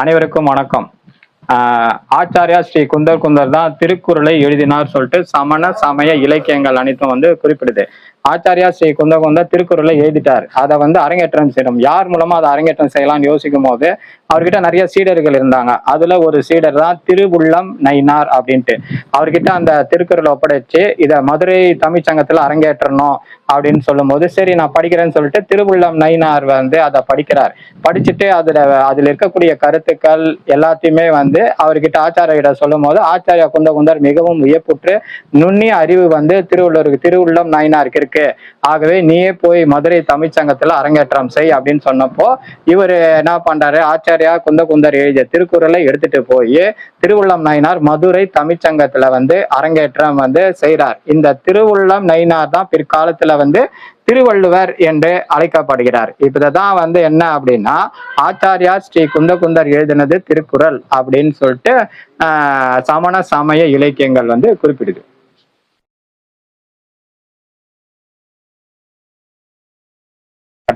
அனைவருக்கும் வணக்கம். ஆச்சாரியா ஸ்ரீ குந்தர் தான் திருக்குறளை எழுதினார் சொல்லிட்டு சமண சமய இலக்கியங்கள் அனைத்தும் குறிப்பிடுது. ஆச்சாரியா ஸ்ரீ குந்தர் திருக்குறளை எழுதிட்டார். அதை அரங்கேற்றம் செய்யணும். யார் மூலமா அதை அரங்கேற்றம் செய்யலாம்னு யோசிக்கும் போது அவர்கிட்ட நிறைய சீடர்கள் இருந்தாங்க. அதுல ஒரு சீடர் தான் திருவுள்ளம் நயினார் அப்படின்ட்டு. அவர்கிட்ட அந்த திருக்குறளை ஒப்படைச்சு இதை மதுரை தமிழ்ச்சங்கத்துல அரங்கேற்றணும் அப்படின்னு சொல்லும் போது சரி நான் படிக்கிறேன்னு சொல்லிட்டு திருவுள்ளம் நயினார் அதை படிக்கிறார். படிச்சுட்டு அதுல இருக்கக்கூடிய கருத்துக்கள் எல்லாத்தையுமே அவர்கிட்ட ஆச்சாரியிட சொல்லும் போது ஆச்சாரியா குந்தர் மிகவும் வியப்புற்று நுண்ணிய அறிவு திருவுள்ளம் நயினாருக்கு இருக்கு. ஆகவே நீயே போய் மதுரை தமிழ்ச்சங்கத்துல அரங்கேற்றம் செய் அப்படின்னு சொன்னப்போ இவர் என்ன பண்றாரு, ஆச்சாரியா குந்தர் எழுதிய திருக்குறளை எடுத்துட்டு போய் திருவுள்ளம் நயினார் மதுரை தமிழ்ச்சங்கத்துல அரங்கேற்றம் செய்கிறார். இந்த திருவுள்ளம் நயினார் தான் பிற்காலத்துல திருவள்ளுவர் என்று அழைக்கப்படுகிறார். இப்பதான் என்ன அப்படின்னா ஆச்சாரியார் ஸ்ரீ குந்தர் எழுதினது திருக்குறள் அப்படின்னு சொல்லிட்டு சமண சமய இலக்கியங்கள் குறிப்பிடுது.